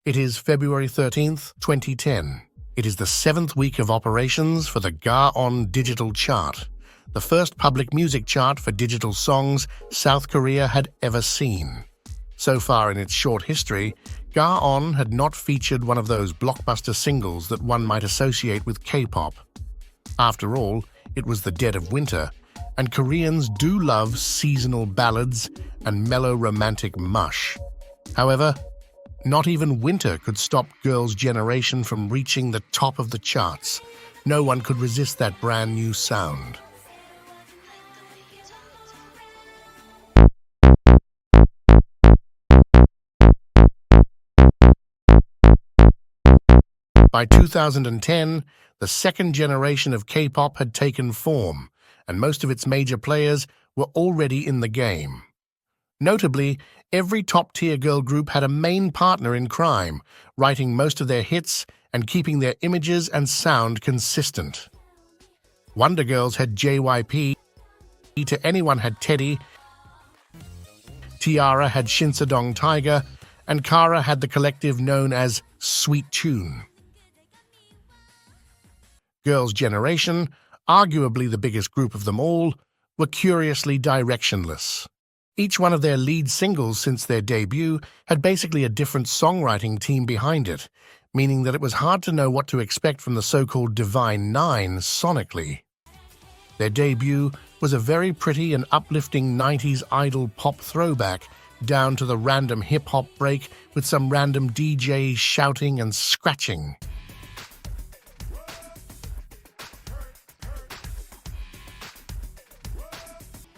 It is February 13th, 2010. It is the 7th week of operations for the Gaon Digital Chart, the first public music chart for digital songs South Korea had ever seen. So far in its short history, Gaon had not featured one of those blockbuster singles that one might associate with K-pop. After all, it was the dead of winter, and Koreans do love seasonal ballads and mellow romantic mush. However, not even winter could stop Girls' Generation from reaching the top of the charts. No one could resist that brand new sound. By 2010, the second generation of K-pop had taken form, and most of its major players were already in the game. Notably, every top-tier girl group had a main partner in crime, writing most of their hits and keeping their images and sound consistent. Wonder Girls had JYP, To Anyone had Teddy, T-ara had Shinsadong Tiger, and Kara had the collective known as Sweet Tune. Girls' Generation, arguably the biggest group of them all, were curiously directionless. Each one of their lead singles since their debut had basically a different songwriting team behind it, meaning that it was hard to know what to expect from the so-called Divine Nine sonically. Their debut was a very pretty and uplifting 90s idol pop throwback, down to the random hip-hop break with some random DJs shouting and scratching.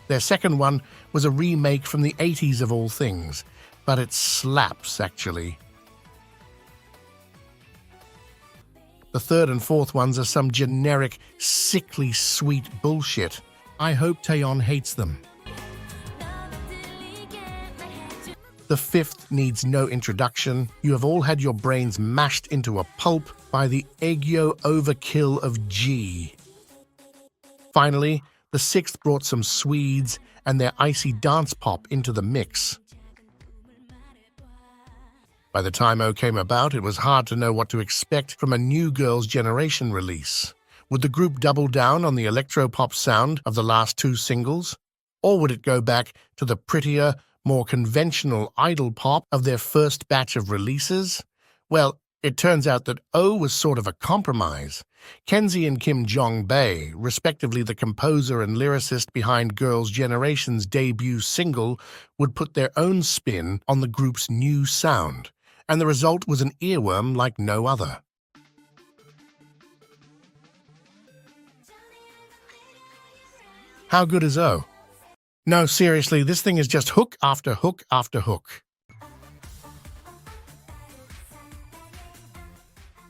Their second one was a remake from the 80s of all things, but it slaps, actually. The third and fourth ones are some generic, sickly sweet bullshit. I hope Taeyeon hates them. The fifth needs no introduction. You have all had your brains mashed into a pulp by the Aegyo overkill of G. Finally, the sixth brought some Swedes and their icy dance pop into the mix. By the time O came about, it was hard to know what to expect from a new Girls' Generation release. Would the group double down on the electropop sound of the last two singles? Or would it go back to the prettier, more conventional idol pop of their first batch of releases? Well, it turns out that O was sort of a compromise. Kenzie and Kim Jong-bae, respectively the composer and lyricist behind Girls' Generation's debut single, would put their own spin on the group's new sound, and the result was an earworm like no other. How good is O? No, seriously, this thing is just hook after hook after hook.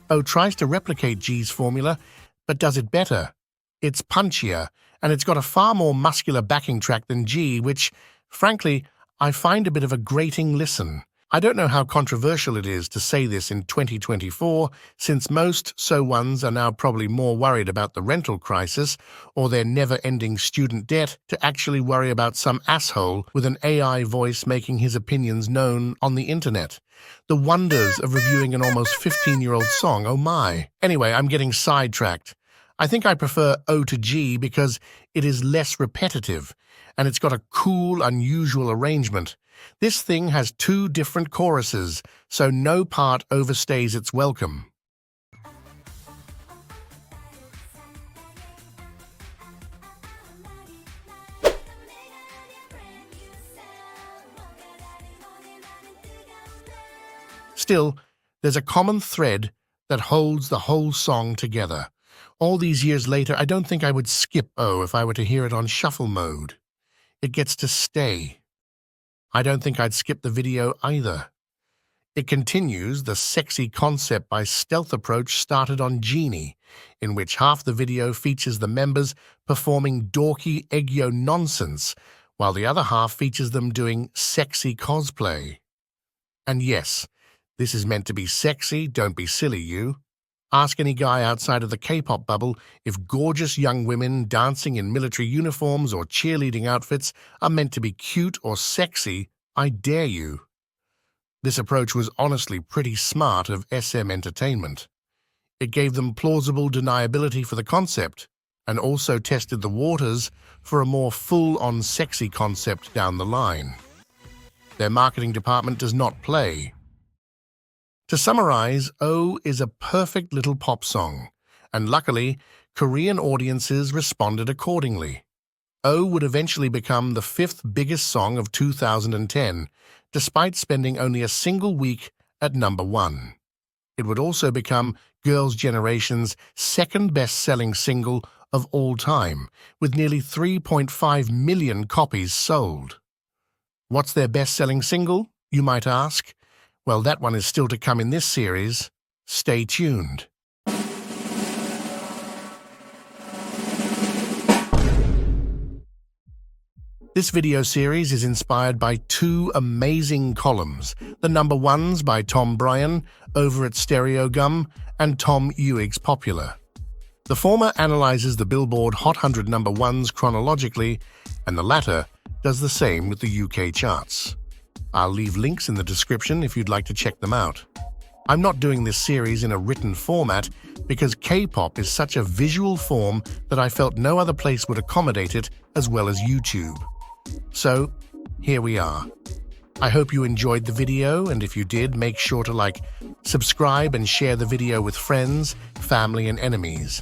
O tries to replicate G's formula, but does it better. It's punchier, and it's got a far more muscular backing track than G, which, frankly, I find a bit of a grating listen. I don't know how controversial it is to say this in 2024, since most So-ones are now probably more worried about the rental crisis or their never-ending student debt to actually worry about some asshole with an AI voice making his opinions known on the internet. The wonders of reviewing an almost 15-year-old song, oh my. Anyway, I'm getting sidetracked. I think I prefer O to G because it is less repetitive, and it's got a cool, unusual arrangement. This thing has two different choruses, so no part overstays its welcome. Still, there's a common thread that holds the whole song together. All these years later, I don't think I would skip O if I were to hear it on shuffle mode. It gets to stay. I don't think I'd skip the video either. It continues the sexy concept by Stealth Approach started on Genie, in which half the video features the members performing dorky Aegyo nonsense, while the other half features them doing sexy cosplay. And yes, this is meant to be sexy, don't be silly, you. Ask any guy outside of the K-pop bubble if gorgeous young women dancing in military uniforms or cheerleading outfits are meant to be cute or sexy. I dare you. This approach was honestly pretty smart of SM Entertainment. It gave them plausible deniability for the concept, and also tested the waters for a more full-on sexy concept down the line. Their marketing department does not play. To summarize, Oh is a perfect little pop song, and luckily, Korean audiences responded accordingly. Oh would eventually become the 5th biggest song of 2010, despite spending only a single week at number 1. It would also become Girls' Generation's 2nd best-selling single of all time, with nearly 3.5 million copies sold. What's their best-selling single, you might ask? Well, that one is still to come in this series. Stay tuned. This video series is inspired by 2 amazing columns, the number 1s by Tom Bryan over at Stereogum and Tom Ewig's Popular. The former analyzes the Billboard Hot 100 number 1s chronologically, and the latter does the same with the UK charts. I'll leave links in the description if you'd like to check them out. I'm not doing this series in a written format because K-pop is such a visual form that I felt no other place would accommodate it as well as YouTube. So, here we are. I hope you enjoyed the video, and if you did, make sure to subscribe and share the video with friends, family, and enemies.